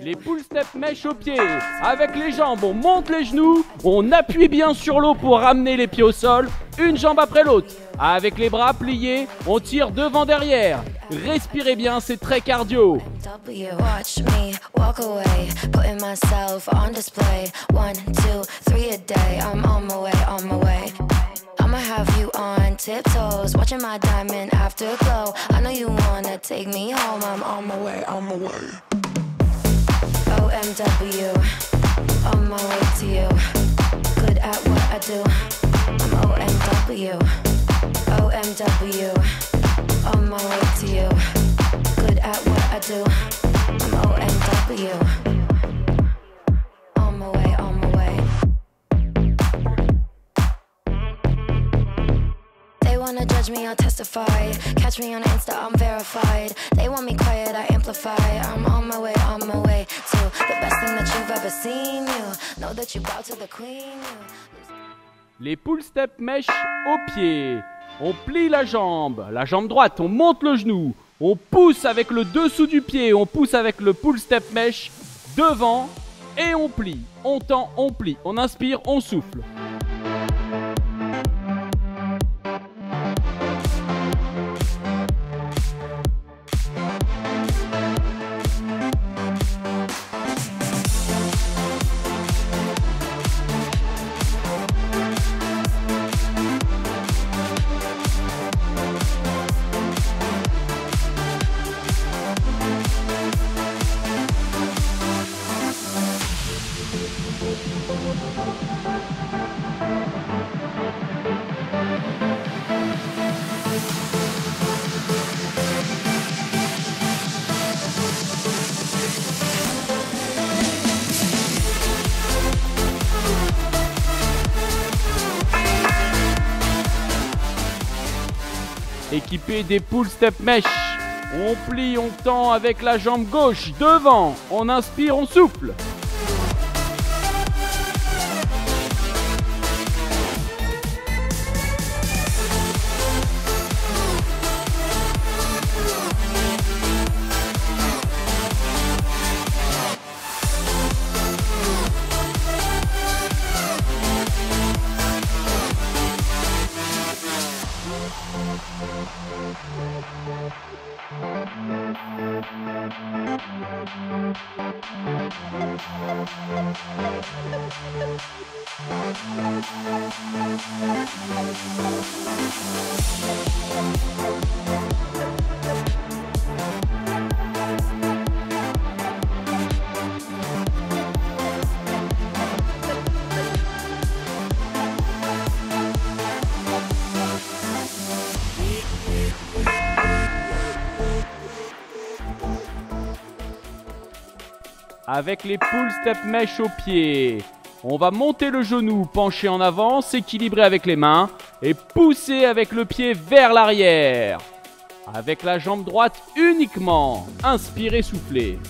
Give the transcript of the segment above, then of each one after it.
Les pull step mèche aux pieds. Avec les jambes, on monte les genoux, on appuie bien sur l'eau pour ramener les pieds au sol, une jambe après l'autre. Avec les bras pliés, on tire devant derrière. Respirez bien, c'est très cardio. Watch me walk away, putting myself on display. 1, 2, 3 a day. I'm on my way, on my way. I'ma have you on tiptoes, watching my diamond afterglow. I know you wanna take me home. I'm on my way, on my way. OMW, on my way to you. Good at what I do. I'm OMW, OMW, on my way to you. Good at what I do. I'm OMW, on my way, on my way. They wanna judge me, I'll testify. Catch me on Insta, I'm verified. They want me quiet, I amplify. I'm on my way to the best thing that you've ever seen. You know that you bow to the queen. Les pull step mèche aux pieds. On plie la jambe droite, on monte le genou. On pousse avec le dessous du pied, on pousse avec le pull step mèche devant et on plie. On tend, on plie. On inspire, on souffle. Équipé des pull step mèche, on plie, on tend avec la jambe gauche devant, on inspire, on souffle. Avec les pull step mèche aux pieds, on va monter le genou, pencher en avant, s'équilibrer avec les mains et pousser avec le pied vers l'arrière. Avec la jambe droite uniquement, inspirez, soufflez.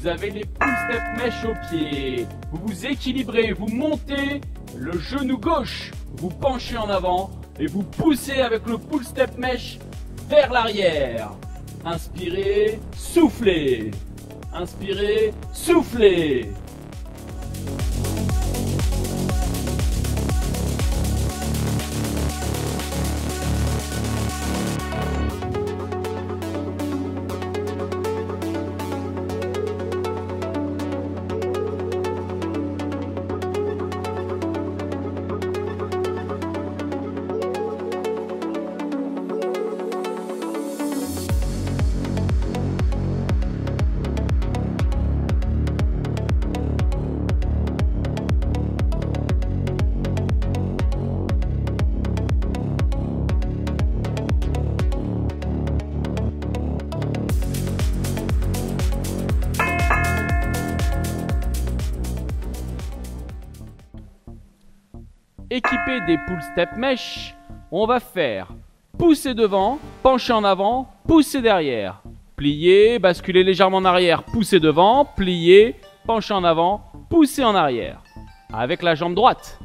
Vous avez les pull step mèche aux pieds. Vous vous équilibrez, vous montez le genou gauche, vous penchez en avant et vous poussez avec le pull step mèche vers l'arrière. Inspirez, soufflez. Inspirez, soufflez. Équipé des pull step mesh, on va faire pousser devant, pencher en avant, pousser derrière. Plier, basculer légèrement en arrière, pousser devant, plier, pencher en avant, pousser en arrière. Avec la jambe droite.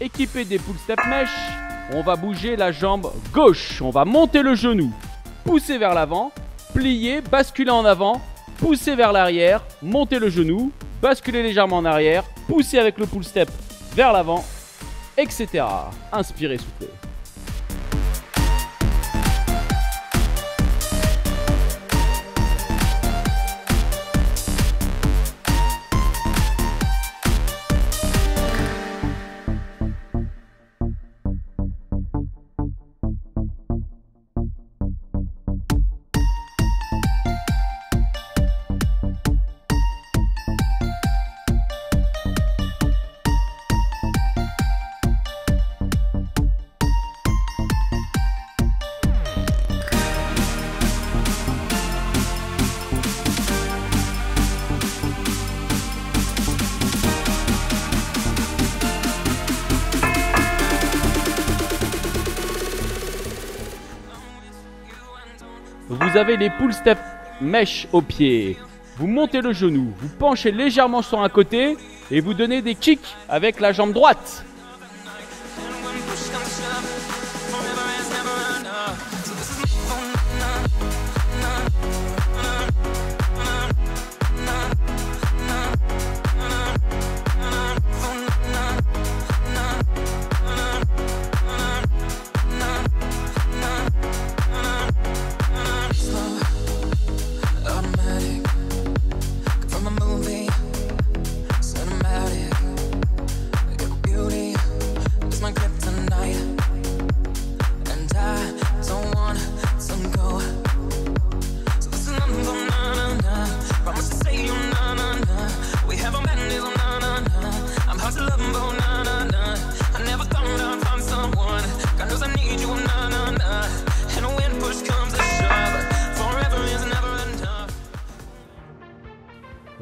Équipé des pull step mesh, on va bouger la jambe gauche. On va monter le genou, pousser vers l'avant, plier, basculer en avant, pousser vers l'arrière, monter le genou, basculer légèrement en arrière, pousser avec le pull step vers l'avant, etc. Inspirez, soufflez. Vous avez les pull step mesh au pied. Vous montez le genou, vous penchez légèrement sur un côté et vous donnez des kicks avec la jambe droite.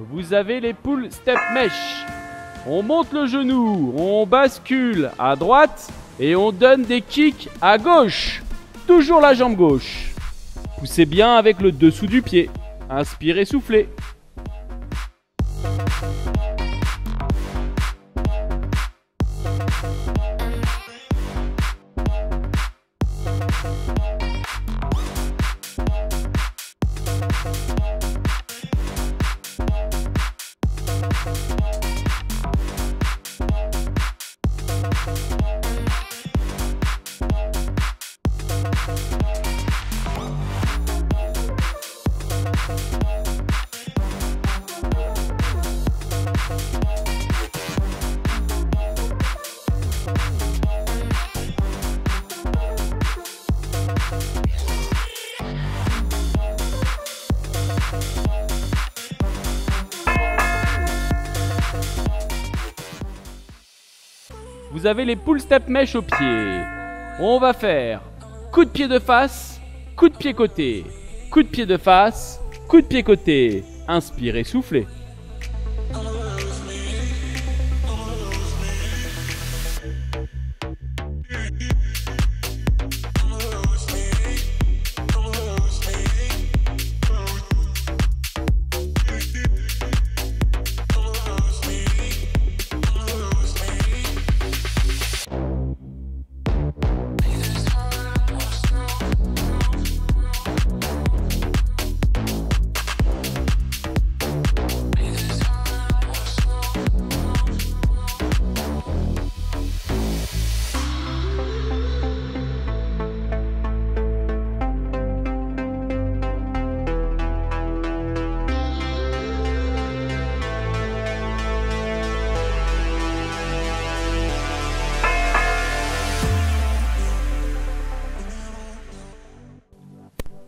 Vous avez les pull step mesh. On monte le genou, on bascule à droite et on donne des kicks à gauche. Toujours la jambe gauche. Poussez bien avec le dessous du pied. Inspirez, soufflez. Vous avez les pull step mesh au pied. On va faire coup de pied de face, coup de pied côté, coup de pied de face, coup de pied côté. Inspirez, soufflez.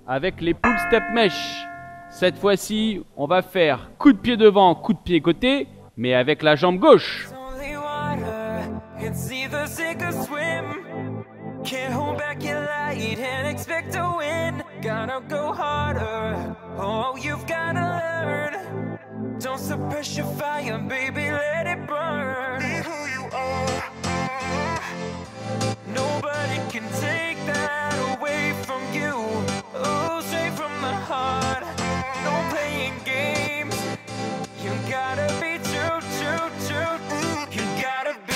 avec les pull step mesh. Cette fois-ci, on va faire coup de pied devant, coup de pied côté, mais avec la jambe gauche. Can't hold back your light and expect to win. Gotta go harder. Oh, you've gotta learn. Don't suppress your fire, baby, let it burn. Be who you are. Nobody can take that away from you. Oh, straight from the heart. No playing games. You gotta be true, true, true. You gotta be.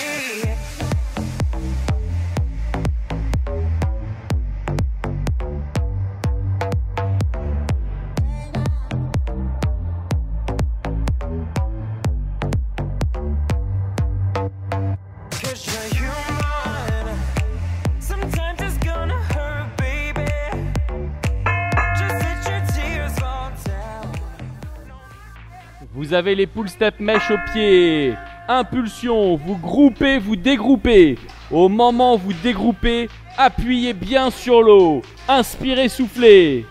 Vous avez les pull step mesh au pied. Impulsion, vous groupez, vous dégroupez. Au moment où vous dégroupez, appuyez bien sur l'eau. Inspirez, soufflez.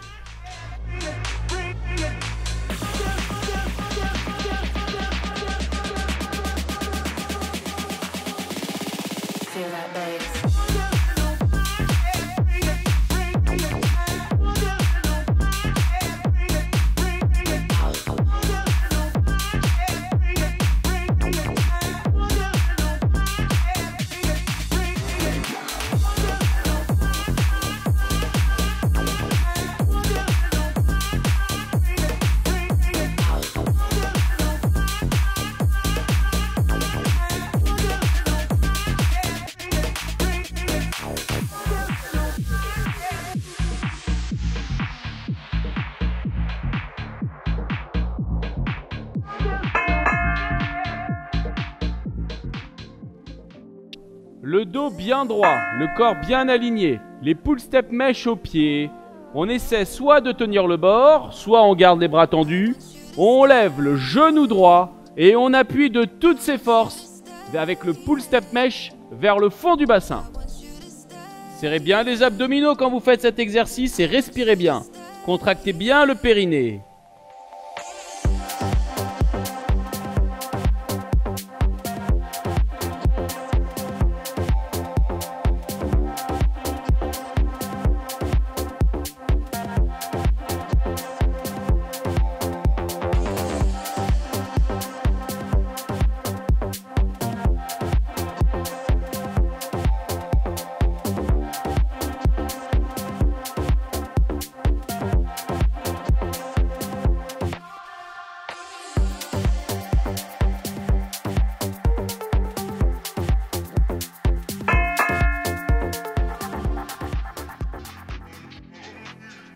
Le dos bien droit, le corps bien aligné, les pull step mesh au pied. On essaie soit de tenir le bord, soit on garde les bras tendus. On lève le genou droit et on appuie de toutes ses forces avec le pull step mesh vers le fond du bassin. Serrez bien les abdominaux quand vous faites cet exercice et respirez bien. Contractez bien le périnée.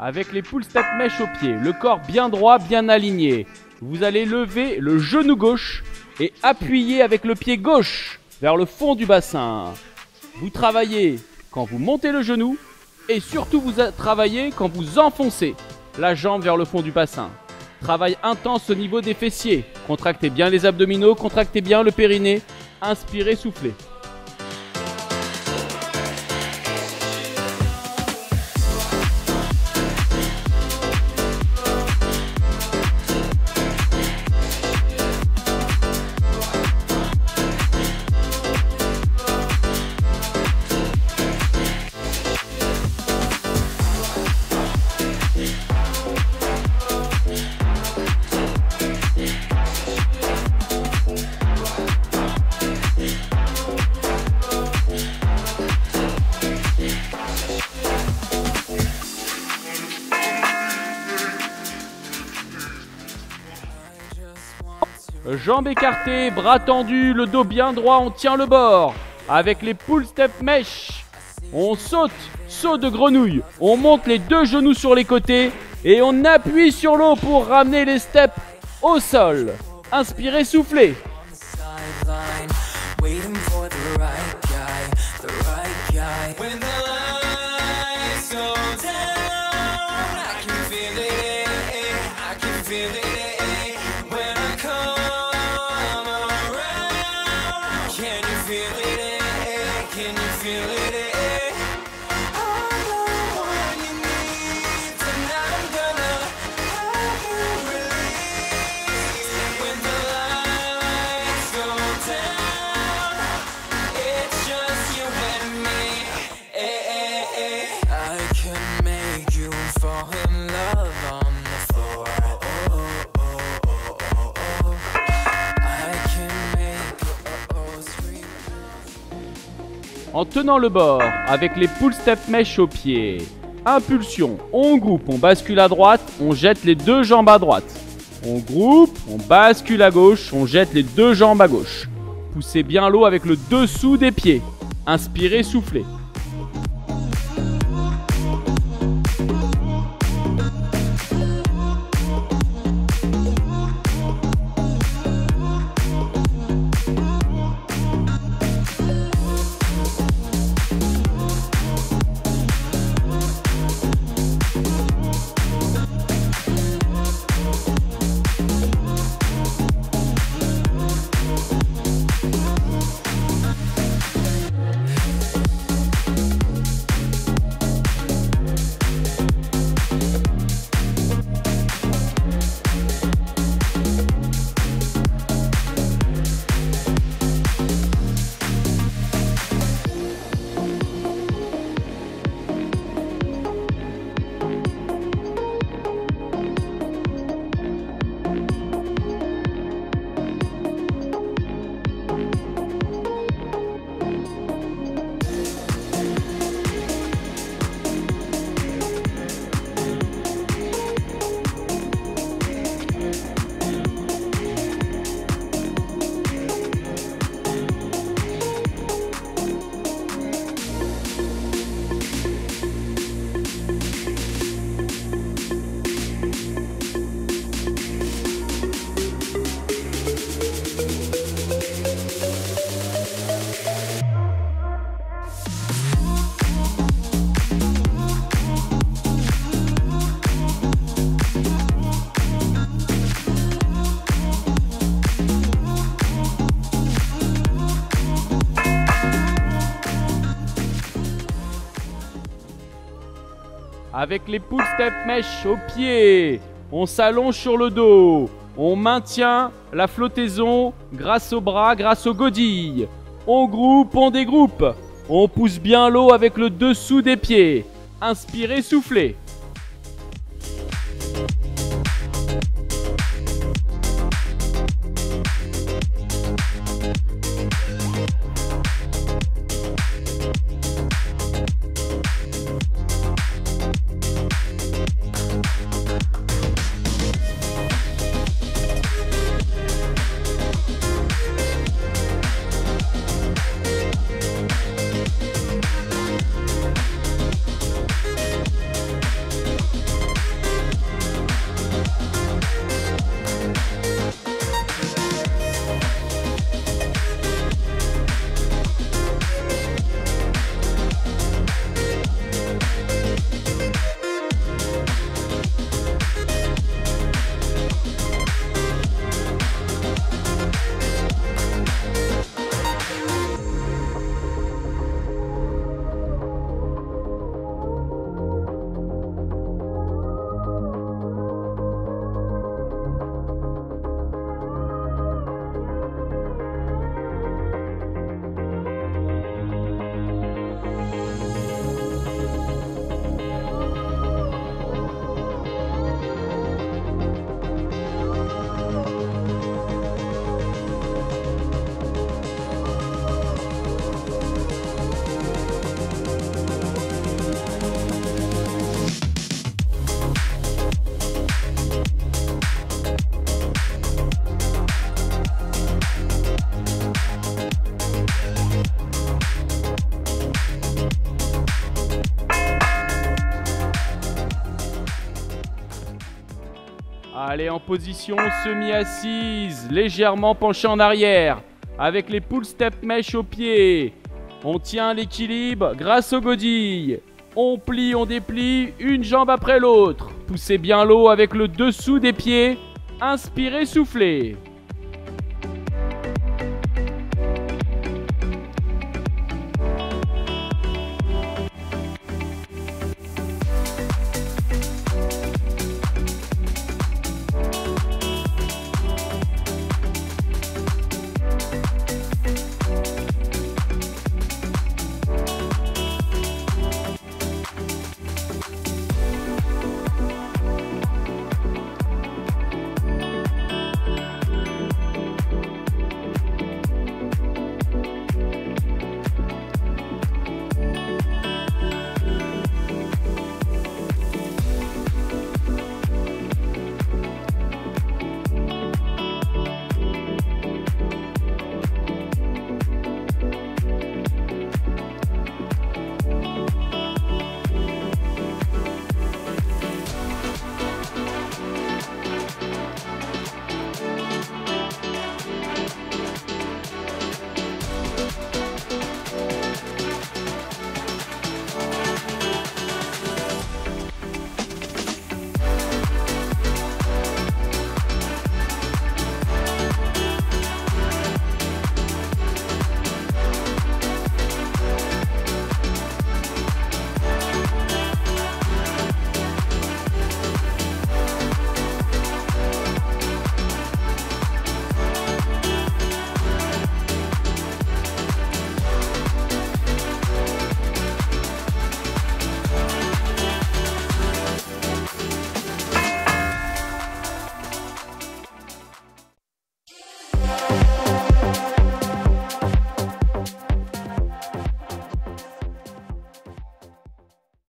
Avec les pull step mesh au pied, le corps bien droit, bien aligné. Vous allez lever le genou gauche et appuyer avec le pied gauche vers le fond du bassin. Vous travaillez quand vous montez le genou et surtout vous travaillez quand vous enfoncez la jambe vers le fond du bassin. Travail intense au niveau des fessiers. Contractez bien les abdominaux, contractez bien le périnée. Inspirez, soufflez. Jambes écartées, bras tendus, le dos bien droit, on tient le bord. Avec les pull step mesh, on saute, saut de grenouille. On monte les deux genoux sur les côtés et on appuie sur l'eau pour ramener les steps au sol. Inspirez, soufflez. Feel it, all the one you need tonight. can make you fall in love on the floor. I can make you scream. En tenant le bord, avec les pull step mesh aux pieds. Impulsion, on groupe, on bascule à droite, on jette les deux jambes à droite. On groupe, on bascule à gauche, on jette les deux jambes à gauche. Poussez bien l'eau avec le dessous des pieds. Inspirez, soufflez. Avec les pull step mesh aux pieds, on s'allonge sur le dos. On maintient la flottaison grâce aux bras, grâce aux godilles. On groupe, on dégroupe. On pousse bien l'eau avec le dessous des pieds. Inspirez, soufflez. Allez, en position semi-assise, légèrement penché en arrière, avec les pull step mesh aux pieds. On tient l'équilibre grâce aux godilles. On plie, on déplie, une jambe après l'autre. Poussez bien l'eau avec le dessous des pieds. Inspirez, soufflez.